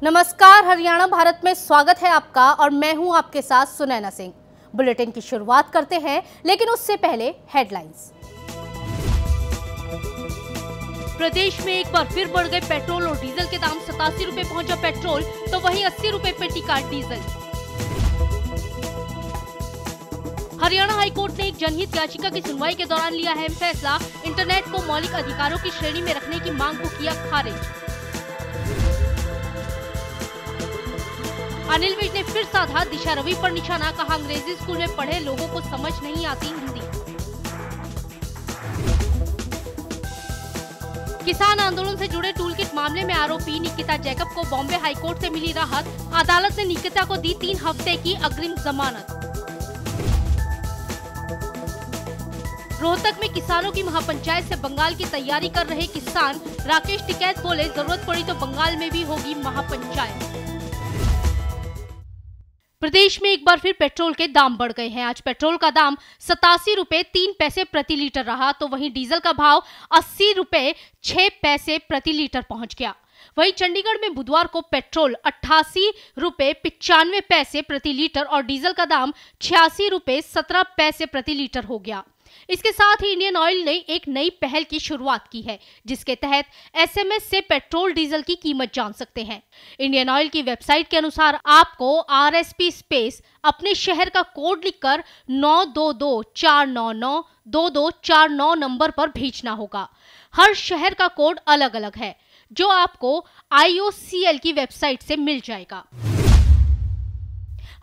नमस्कार, हरियाणा भारत में स्वागत है आपका और मैं हूं आपके साथ सुनैना सिंह। बुलेटिन की शुरुआत करते हैं, लेकिन उससे पहले हेडलाइंस। प्रदेश में एक बार फिर बढ़ गए पेट्रोल और डीजल के दाम। 87 रुपए पहुंचा पेट्रोल तो वहीं 80 रुपए पे टिका डीजल। हरियाणा हाईकोर्ट ने एक जनहित याचिका की सुनवाई के दौरान लिया अहम फैसला। इंटरनेट को मौलिक अधिकारों की श्रेणी में रखने की मांग को किया खारिज। अनिल विज ने फिर साधा दिशा रवि पर निशाना, कहा अंग्रेजी स्कूल में पढ़े लोगों को समझ नहीं आती हिंदी। किसान आंदोलन से जुड़े टूलकिट मामले में आरोपी निकिता जैकब को बॉम्बे हाईकोर्ट से मिली राहत। अदालत ने निकिता को दी 3 हफ्ते की अग्रिम जमानत। रोहतक में किसानों की महापंचायत से बंगाल की तैयारी कर रहे किसान। राकेश टिकैत बोले, जरूरत पड़ी तो बंगाल में भी होगी महापंचायत। प्रदेश में एक बार फिर पेट्रोल के दाम बढ़ गए हैं। आज पेट्रोल का दाम 87 रुपए 3 पैसे प्रति लीटर रहा, तो वहीं डीजल का भाव 80 रुपए 6 पैसे प्रति लीटर पहुंच गया। वहीं चंडीगढ़ में बुधवार को पेट्रोल 88 रुपए 95 पैसे प्रति लीटर और डीजल का दाम 86 रुपए 17 पैसे प्रति लीटर हो गया। इसके साथ ही इंडियन ऑयल ने एक नई पहल की शुरुआत की है, जिसके तहत एसएमएस से पेट्रोल डीजल की कीमत जान सकते हैं। इंडियन ऑयल की वेबसाइट के अनुसार आपको आरएसपी स्पेस अपने शहर का कोड लिखकर 9224992249 नंबर पर भेजना होगा। हर शहर का कोड अलग अलग है, जो आपको आईओसीएल की वेबसाइट से मिल जाएगा।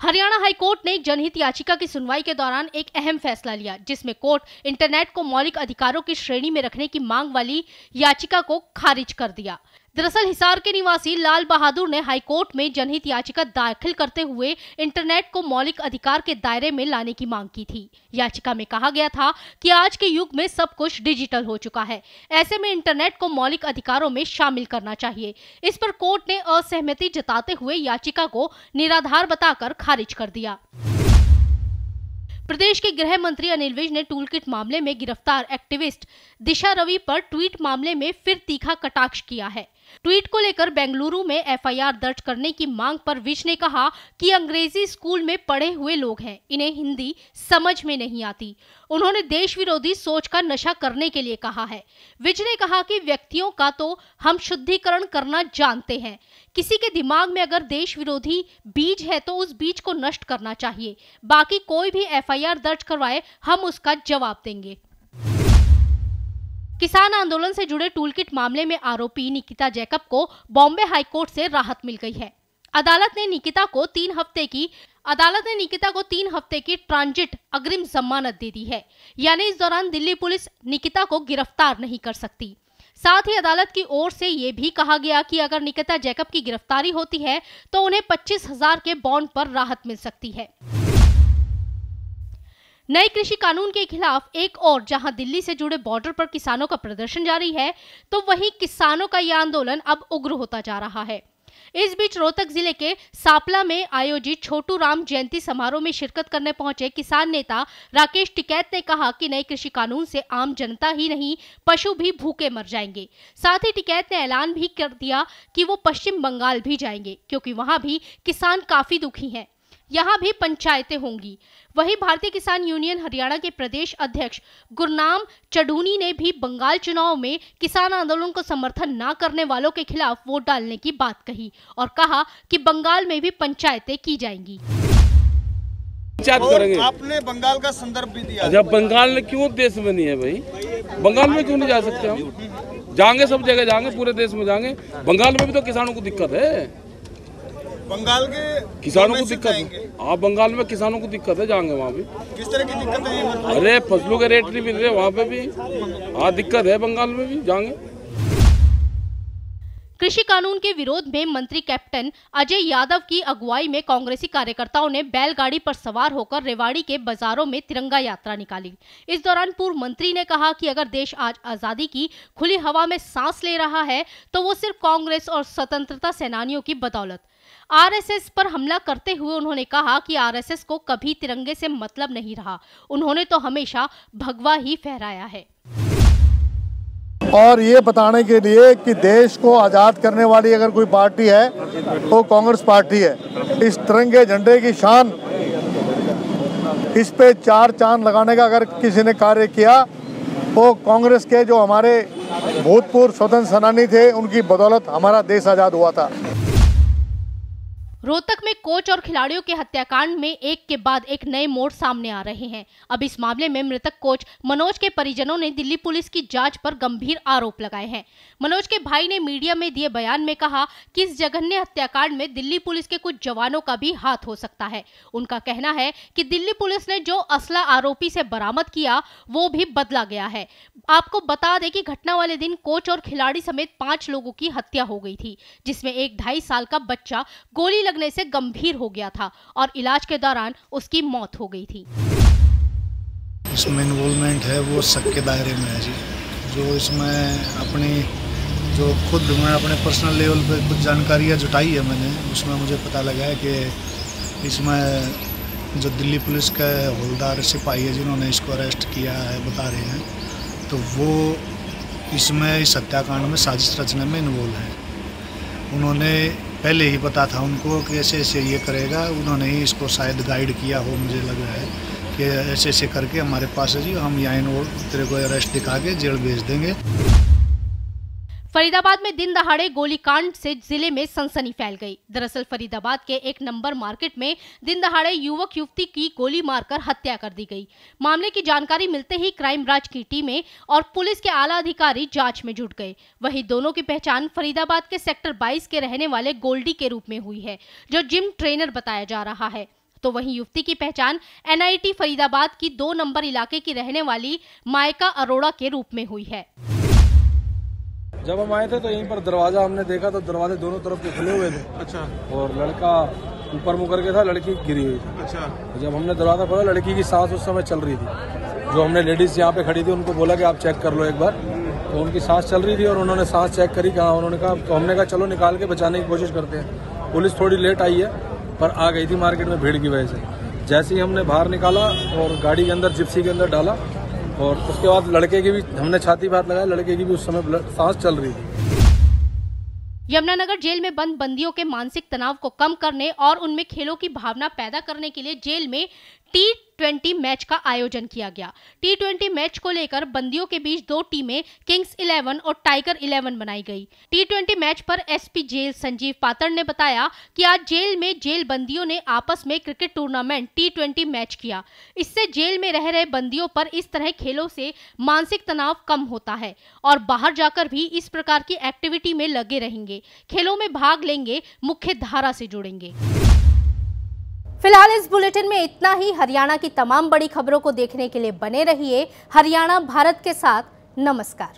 हरियाणा हाईकोर्ट ने एक जनहित याचिका की सुनवाई के दौरान एक अहम फैसला लिया, जिसमें कोर्ट इंटरनेट को मौलिक अधिकारों की श्रेणी में रखने की मांग वाली याचिका को खारिज कर दिया। दरअसल हिसार के निवासी लाल बहादुर ने हाईकोर्ट में जनहित याचिका दाखिल करते हुए इंटरनेट को मौलिक अधिकार के दायरे में लाने की मांग की थी। याचिका में कहा गया था कि आज के युग में सब कुछ डिजिटल हो चुका है, ऐसे में इंटरनेट को मौलिक अधिकारों में शामिल करना चाहिए। इस पर कोर्ट ने असहमति जताते हुए याचिका को निराधार बताकर खारिज कर दिया। प्रदेश के गृह मंत्री अनिल विज ने टूलकिट मामले में गिरफ्तार एक्टिविस्ट दिशा रवि पर ट्वीट मामले में फिर तीखा कटाक्ष किया है। ट्वीट को लेकर बेंगलुरु में एफआईआर दर्ज करने की मांग पर विज ने कहा कि अंग्रेजी स्कूल में पढ़े हुए लोग हैं, इन्हें हिंदी समझ में नहीं आती। उन्होंने देश विरोधी सोच का नशा करने के लिए कहा है। विज ने कहा कि व्यक्तियों का तो हम शुद्धिकरण करना जानते हैं, किसी के दिमाग में अगर देश विरोधी बीज है तो उस बीज को नष्ट करना चाहिए। बाकी कोई भी एफआईआर दर्ज करवाए, हम उसका जवाब देंगे। किसान आंदोलन से जुड़े टूलकिट मामले में आरोपी निकिता जैकब को बॉम्बे हाईकोर्ट से राहत मिल गई है। अदालत ने निकिता को 3 हफ्ते की ट्रांजिट अग्रिम जमानत दे दी है, यानी इस दौरान दिल्ली पुलिस निकिता को गिरफ्तार नहीं कर सकती। साथ ही अदालत की ओर से ये भी कहा गया कि अगर निकिता जैकब की गिरफ्तारी होती है तो उन्हें 25,000 के बॉन्ड पर राहत मिल सकती है। नए कृषि कानून के खिलाफ एक और जहां दिल्ली से जुड़े बॉर्डर पर किसानों का प्रदर्शन जारी है, तो वहीं किसानों का यह आंदोलन अब उग्र होता जा रहा है। इस बीच रोहतक जिले के सापला में आयोजित छोटू राम जयंती समारोह में शिरकत करने पहुंचे किसान नेता राकेश टिकैत ने कहा कि नए कृषि कानून से आम जनता ही नहीं, पशु भी भूखे मर जाएंगे। साथ ही टिकैत ने ऐलान भी कर दिया कि वो पश्चिम बंगाल भी जाएंगे, क्योंकि वहां भी किसान काफी दुखी हैं। यहाँ भी पंचायतें होंगी। वहीं भारतीय किसान यूनियन हरियाणा के प्रदेश अध्यक्ष गुरनाम चढ़ूनी ने भी बंगाल चुनाव में किसान आंदोलन को समर्थन न करने वालों के खिलाफ वोट डालने की बात कही और कहा कि बंगाल में भी पंचायतें की जाएंगी। आपने बंगाल का संदर्भ भी दिया। अच्छा, बंगाल में क्यों देश में नहीं है भाई? बंगाल में क्यों नहीं जा सकते हम? जाएंगे, सब जगह जाएंगे, पूरे देश में जाएंगे। बंगाल में भी तो किसानों को दिक्कत है। बंगाल के किसानों को दिक्कत है। आप बंगाल में किसानों को दिक्कत है, जाएंगे वहाँ भी। किस तरह की दिक्कत है? अरे फसलों के रेट नहीं मिल रहे वहाँ पे भी। हाँ, दिक्कत है बंगाल में भी, जाएंगे। कृषि कानून के विरोध में मंत्री कैप्टन अजय यादव की अगुवाई में कांग्रेसी कार्यकर्ताओं ने बैलगाड़ी पर सवार होकर रेवाड़ी के बाजारों में तिरंगा यात्रा निकाली। इस दौरान पूर्व मंत्री ने कहा कि अगर देश आज आजादी की खुली हवा में सांस ले रहा है तो वो सिर्फ कांग्रेस और स्वतंत्रता सेनानियों की बदौलत। आरएसएस पर हमला करते हुए उन्होंने कहा कि आरएसएस को कभी तिरंगे से मतलब नहीं रहा, उन्होंने तो हमेशा भगवा ही फहराया है। और ये बताने के लिए कि देश को आज़ाद करने वाली अगर कोई पार्टी है तो कांग्रेस पार्टी है। इस तिरंगे झंडे की शान, इस पे 4 चांद लगाने का अगर किसी ने कार्य किया तो कांग्रेस के जो हमारे भूतपूर्व स्वतंत्र सेनानी थे, उनकी बदौलत हमारा देश आज़ाद हुआ था। रोहतक में कोच और खिलाड़ियों के हत्याकांड में एक के बाद एक नए मोड़ सामने आ रहे हैं। अब इस मामले में मृतक कोच मनोज के परिजनों ने दिल्ली पुलिस की जांच पर गंभीर आरोप लगाए हैं। मनोज के भाई ने मीडिया में दिए बयान में कहा कि इस जघन्य हत्याकांड में दिल्ली पुलिस के कुछ जवानों का भी हाथ हो सकता है। उनका कहना है कि दिल्ली पुलिस ने जो असला आरोपी से बरामद किया वो भी बदला गया है। आपको बता दें कि घटना वाले दिन कोच और खिलाड़ी समेत 5 लोगों की हत्या हो गई थी, जिसमें एक 2.5 साल का बच्चा गोली लगने से गंभीर हो गया था और इलाज के दौरान उसकी मौत हो गई थी। इसमें इन्वॉल्वमेंट है वो शक के दायरे में है जी। जो इसमें जो खुद मैं अपने पर्सनल लेवल पे कुछ जानकारियाँ जुटाई है मैंने, उसमें मुझे पता लगा है कि इसमें जो दिल्ली पुलिस का हवलदार सिपाही है जिन्होंने इसको अरेस्ट किया है, बता रहे हैं, तो वो इसमें इस हत्याकांड में साजिश रचने में इन्वॉल्व है। उन्होंने पहले ही पता था उनको कि ऐसे ऐसे ये करेगा, उन्होंने ही इसको शायद गाइड किया हो, मुझे लग रहा है कि ऐसे ऐसे करके हमारे पास है जी, हम यहाँ इन्वॉल्व, तेरे को अरेस्ट दिखा के जेल भेज देंगे। फरीदाबाद में दिन दहाड़े गोलीकांड से जिले में सनसनी फैल गई। दरअसल फरीदाबाद के एक नंबर मार्केट में दिन दहाड़े युवक युवती की गोली मारकर हत्या कर दी गई। मामले की जानकारी मिलते ही क्राइम ब्रांच की टीमें और पुलिस के आला अधिकारी जांच में जुट गए। वहीं दोनों की पहचान फरीदाबाद के सेक्टर 22 के रहने वाले गोल्डी के रूप में हुई है, जो जिम ट्रेनर बताया जा रहा है। तो वहीं युवती की पहचान NIT फरीदाबाद की 2 नंबर इलाके की रहने वाली मायका अरोड़ा के रूप में हुई है। जब हम आए थे तो यहीं पर दरवाजा हमने देखा तो दरवाजे दोनों तरफ के खुले हुए थे। अच्छा। और लड़का ऊपर मुकर के था, लड़की गिरी हुई थी। अच्छा। तो जब हमने दरवाजा खोला, लड़की की सांस उस समय चल रही थी। जो हमने लेडीज यहाँ पे खड़ी थी उनको बोला कि आप चेक कर लो एक बार, तो उनकी सांस चल रही थी और उन्होंने सांस चेक करी, कहा, उन्होंने कहा, तो हमने कहा चलो निकाल के बचाने की कोशिश करते हैं। पुलिस थोड़ी लेट आई है पर आ गई थी मार्केट में भीड़ की वजह से। जैसे ही हमने बाहर निकाला और गाड़ी के अंदर, जिप्सी के अंदर डाला, और उसके बाद लड़के की भी हमने छाती पे हाथ लगाया, लड़के की भी उस समय सांस चल रही थी। यमुनानगर जेल में बंद बंदियों के मानसिक तनाव को कम करने और उनमें खेलों की भावना पैदा करने के लिए जेल में T20 मैच का आयोजन किया गया। T20 मैच को लेकर बंदियों के बीच 2 टीमें किंग्स 11 और टाइगर 11 बनाई गई। T20 मैच पर SP जेल संजीव पात्र ने बताया कि आज जेल में जेल बंदियों ने आपस में क्रिकेट टूर्नामेंट T20 मैच किया। इससे जेल में रह रहे बंदियों पर इस तरह खेलों से मानसिक तनाव कम होता है और बाहर जाकर भी इस प्रकार की एक्टिविटी में लगे रहेंगे, खेलों में भाग लेंगे, मुख्य धारा से जुड़ेंगे। फिलहाल इस बुलेटिन में इतना ही। हरियाणा की तमाम बड़ी खबरों को देखने के लिए बने रहिए हरियाणा भारत के साथ। नमस्कार।